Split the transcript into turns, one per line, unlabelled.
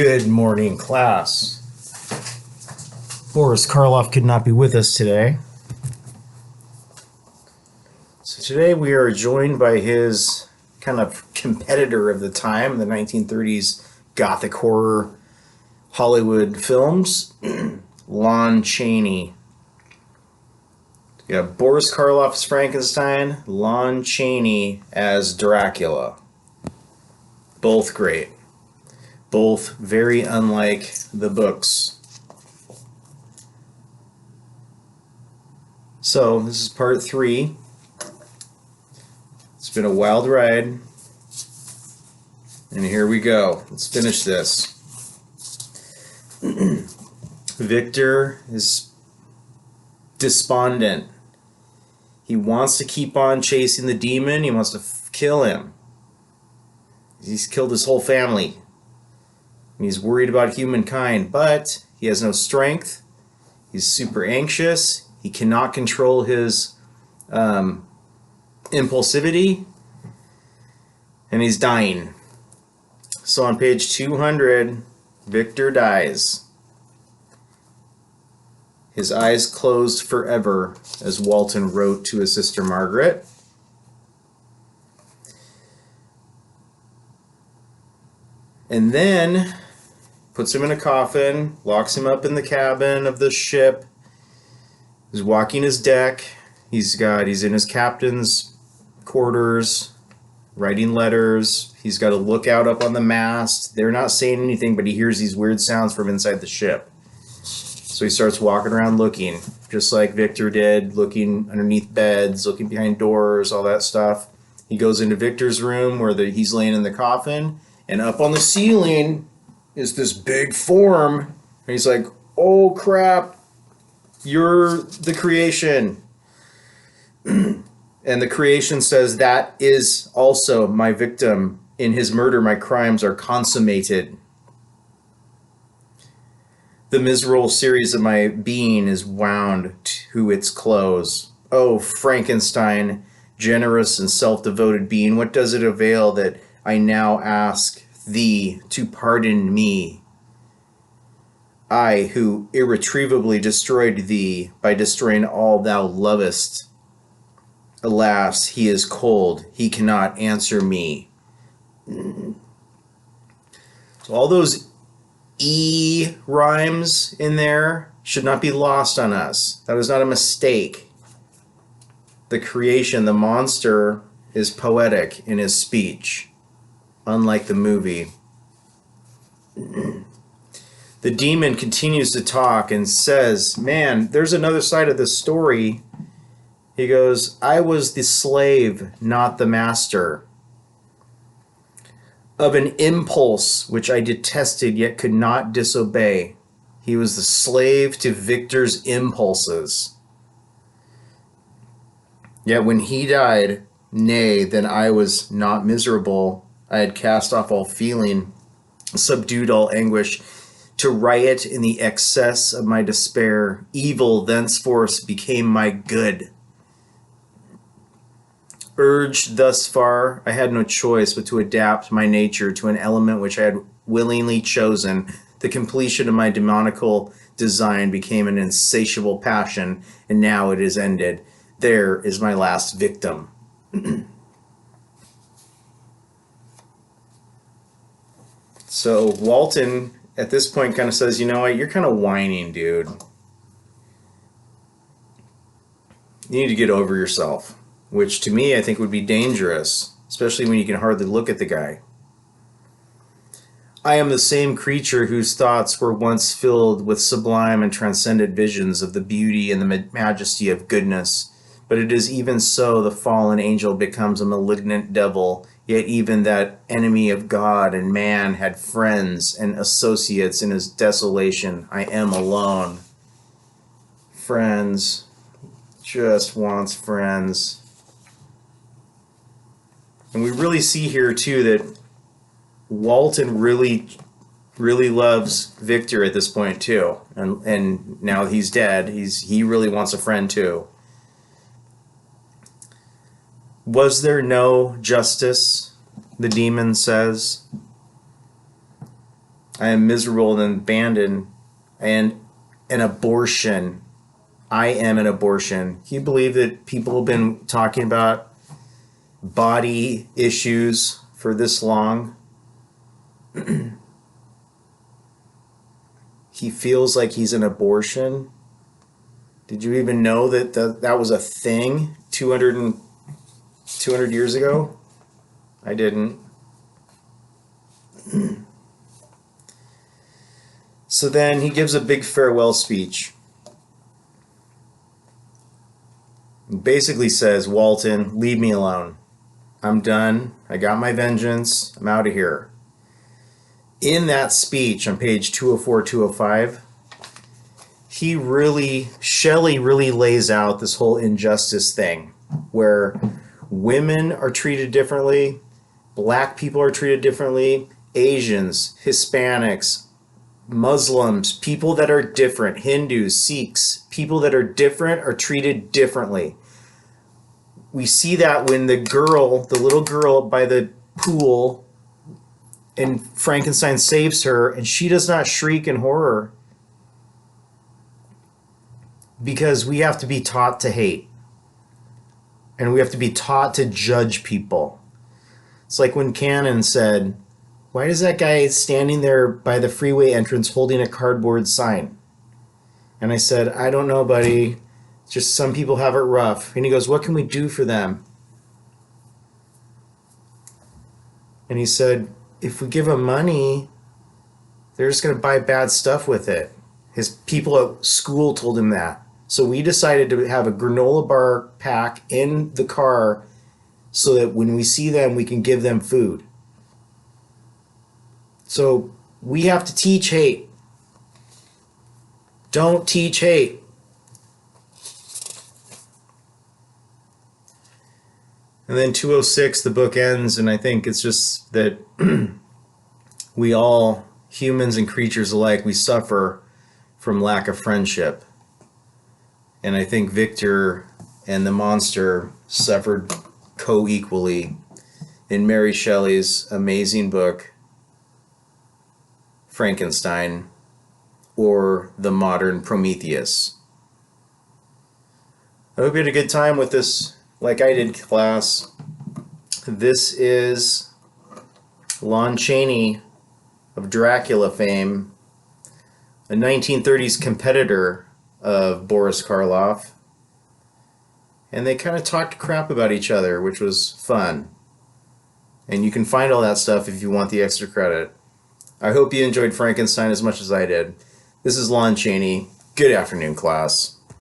Good morning, class. Boris Karloff could not be with us today. So today we are joined by his kind of competitor of the time, the 1930s Gothic horror Hollywood films, Lon Chaney. You got Boris Karloff as Frankenstein, Lon Chaney as Dracula. Both great. Both very unlike the books. So, this is part 3. It's been a wild ride. And here we go. Let's finish this. Victor is despondent. He wants to keep on chasing the demon. He wants to kill him. He's killed his whole family. And he's worried about humankind, but he has no strength. He's super anxious. He cannot control his impulsivity. And he's dying. So on page 200, Victor dies. His eyes closed forever, as Walton wrote to his sister Margaret. And then puts him in a coffin, locks him up in the cabin of the ship. He's walking his deck. He's in his captain's quarters, writing letters. He's got a lookout up on the mast. They're not saying anything, but he hears these weird sounds from inside the ship. So he starts walking around looking, just like Victor did, looking underneath beds, looking behind doors, all that stuff. He goes into Victor's room where he's laying in the coffin, and up on the ceiling is this big form. And he's like, oh crap, you're the creation. And the creation says, that is also my victim. In his murder, my crimes are consummated. The miserable series of my being is wound to its close. Oh, Frankenstein, generous and self-devoted being, what does it avail that I now ask thee to pardon me? I, who irretrievably destroyed thee by destroying all thou lovest. Alas, he is cold. He cannot answer me. So all those E rhymes in there should not be lost on us. That was not a mistake. The creation, the monster, is poetic in his speech, unlike the movie. The demon continues to talk and says, man, there's another side of this story. He goes, I was the slave, not the master, of an impulse which I detested yet could not disobey. He was the slave to Victor's impulses. Yet when he died, nay, then I was not miserable. I had cast off all feeling, subdued all anguish, to riot in the excess of my despair. Evil thenceforth became my good. Urged thus far, I had no choice but to adapt my nature to an element which I had willingly chosen. The completion of my demoniacal design became an insatiable passion, and now it is ended. There is my last victim. So Walton, at this point, kind of says, you know what, you're kind of whining, dude. You need to get over yourself. Which to me I think would be dangerous, especially when you can hardly look at the guy. I am the same creature whose thoughts were once filled with sublime and transcendent visions of the beauty and the majesty of goodness. But it is even so the fallen angel becomes a malignant devil, yet even that enemy of God and man had friends and associates in his desolation. I am alone. Friends. Just wants friends. And we really see here, too, that Walton really loves Victor at this point, too. And now he's dead, he really wants a friend, too. Was there no justice? The demon says. I am miserable and abandoned and an abortion. I am an abortion. Can you believe that people have been talking about body issues for this long? He feels like he's an abortion. Did you even know that that was a thing 200 years ago? I didn't. So then he gives a big farewell speech. He basically says, Walton, leave me alone. I'm done. I got my vengeance. I'm out of here. In that speech on page 204, 205, Shelley really lays out this whole injustice thing where women are treated differently, black people are treated differently, Asians, Hispanics, Muslims, people that are different, Hindus, Sikhs, people that are different are treated differently. We see that when the little girl by the pool, and Frankenstein saves her, and she does not shriek in horror because we have to be taught to hate. And we have to be taught to judge people. It's like when Cannon said, why is that guy standing there by the freeway entrance holding a cardboard sign? And I said, I don't know, buddy. Just some people have it rough. And he goes, what can we do for them? And he said, if we give them money, they're just going to buy bad stuff with it. His people at school told him that. So we decided to have a granola bar pack in the car so that when we see them, we can give them food. So we have to teach hate. Don't teach hate. And then 206, the book ends, and I think it's just that we all, humans and creatures alike, we suffer from lack of friendship. And I think Victor and the monster suffered co-equally in Mary Shelley's amazing book, Frankenstein, or the modern Prometheus. I hope you had a good time with this, like I did, class. This is Lon Chaney of Dracula fame, a 1930s competitor of Boris Karloff. And they kind of talked crap about each other, which was fun. And you can find all that stuff if you want the extra credit. I hope you enjoyed Frankenstein as much as I did. This is Lon Chaney. Good afternoon, class.